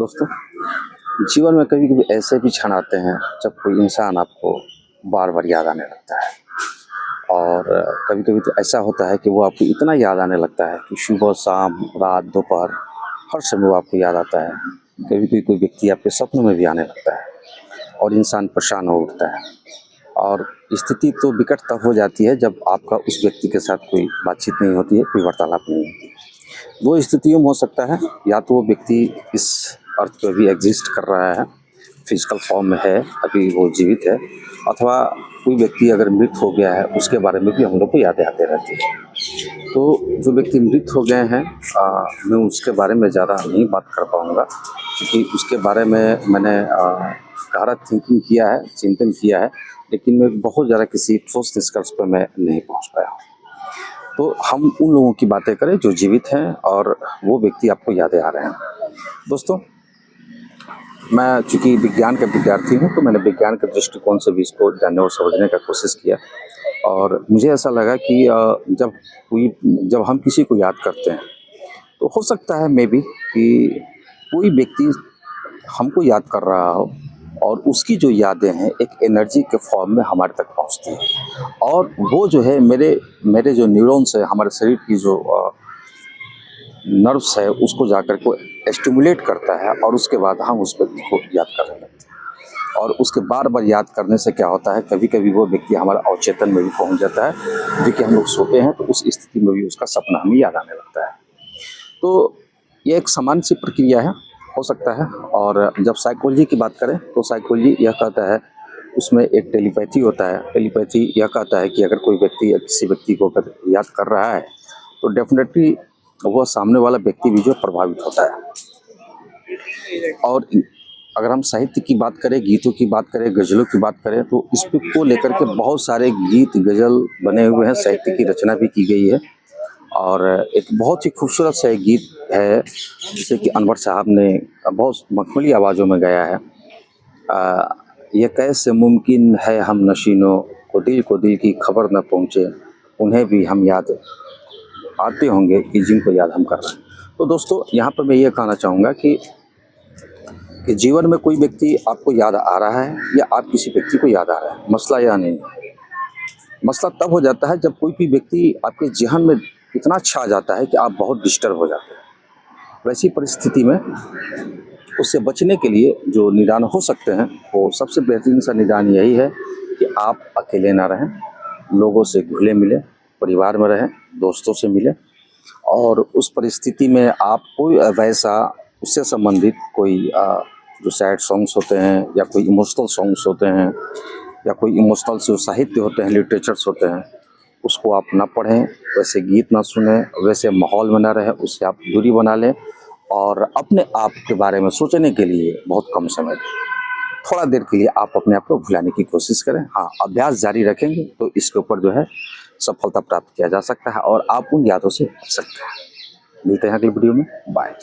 दोस्तों, जीवन में कभी कभी ऐसे भी क्षण आते हैं जब कोई इंसान आपको बार बार याद आने लगता है। और कभी कभी तो ऐसा होता है कि वो आपको इतना याद आने लगता है कि सुबह शाम रात दोपहर हर समय वो आपको याद आता है। कभी कभी कोई व्यक्ति आपके सपनों में भी आने लगता है और इंसान परेशान हो उठता है। और स्थिति तो विकट तब हो जाती है जब आपका उस व्यक्ति के साथ कोई बातचीत नहीं होती है, कोई वार्तालाप नहीं होती है। दो स्थितियों में हो सकता है, या तो वो व्यक्ति इस अर्थ पे भी एग्जिस्ट कर रहा है, फिजिकल फॉर्म में है, अभी वो जीवित है, अथवा कोई व्यक्ति अगर मृत हो गया है उसके बारे में भी हम लोग को यादें आते रहती है। तो जो व्यक्ति मृत हो गए हैं, मैं उसके बारे में ज़्यादा नहीं बात कर पाऊँगा, क्योंकि उसके बारे में मैंने गहरा थिंकिंग किया है, चिंतन किया है, लेकिन मैं बहुत ज़्यादा किसी ठोस निष्कर्ष पर मैं नहीं पहुँच पाया हूँ। तो हम उन लोगों की बातें करें जो जीवित हैं और वो व्यक्ति आपको यादें आ रहे हैं। दोस्तों, मैं चूँकि विज्ञान का विद्यार्थी हूँ, तो मैंने विज्ञान के दृष्टिकोण से भी इसको जानने और समझने का कोशिश किया। और मुझे ऐसा लगा कि जब हम किसी को याद करते हैं, तो हो सकता है मेबी कि कोई व्यक्ति हमको याद कर रहा हो और उसकी जो यादें हैं एक एनर्जी के फॉर्म में हमारे तक पहुंचती है। और वो जो है मेरे मेरे जो न्यूरॉन्स है, हमारे शरीर की जो नर्व्स है, उसको जाकर को स्टिमुलेट करता है और उसके बाद हम उस व्यक्ति को याद करने लगते हैं। और उसके बार बार याद करने से क्या होता है, कभी कभी वो व्यक्ति हमारा अवचेतन में भी पहुंच जाता है। जो कि हम लोग सोते हैं तो उस स्थिति में भी उसका सपना हमें याद आने लगता है। तो ये एक सामान्य सी प्रक्रिया है, हो सकता है। और जब साइकोलॉजी की बात करें तो साइकोलॉजी यह कहता है, उसमें एक टेलीपैथी होता है। टेलीपैथी यह कहता है कि अगर कोई व्यक्ति या किसी व्यक्ति को अगर याद कर रहा है तो डेफिनेटली वह सामने वाला व्यक्ति भी जो प्रभावित होता है। और अगर हम साहित्य की बात करें, गीतों की बात करें, गज़लों की बात करें, तो इस पे को लेकर के बहुत सारे गीत गज़ल बने हुए हैं, साहित्य की रचना भी की गई है। और एक बहुत ही खूबसूरत सा एक गीत है जिसे कि अनवर साहब ने बहुत मखमली आवाज़ों में गाया है। ये कैसे मुमकिन है हम नशीनों को दिल की खबर न पहुँचे, उन्हें भी हम याद आते होंगे कि जिनको याद हम कर रहे हैं। तो दोस्तों, यहाँ पर मैं ये कहना चाहूँगा कि जीवन में कोई व्यक्ति आपको याद आ रहा है या आप किसी व्यक्ति को याद आ रहा है, मसला यह नहीं है। मसला तब हो जाता है जब कोई भी व्यक्ति आपके ज़हन में इतना छा जाता है कि आप बहुत डिस्टर्ब हो जाते हैं। वैसी परिस्थिति में उससे बचने के लिए जो निदान हो सकते हैं, वो सबसे बेहतरीन सा निदान यही है कि आप अकेले ना रहें, लोगों से घुले मिलें, परिवार में रहें, दोस्तों से मिलें। और उस परिस्थिति में आप कोई वैसा उससे संबंधित कोई जो सैड सॉन्ग्स होते हैं या कोई इमोशनल सॉन्ग्स होते हैं या कोई इमोशनल जो साहित्य होते हैं, लिटरेचर्स होते हैं, उसको आप ना पढ़ें, वैसे गीत ना सुनें, वैसे माहौल में ना रहें, उससे आप दूरी बना लें। और अपने आप के बारे में सोचने के लिए बहुत कम समय दें। थोड़ा देर के लिए आप अपने आप को भुलाने की कोशिश करें। हाँ, अभ्यास जारी रखेंगे तो इसके ऊपर जो है सफलता प्राप्त किया जा सकता है और आप उन यादों से बच सकते हैं। मिलते हैं अगली वीडियो में। बाय।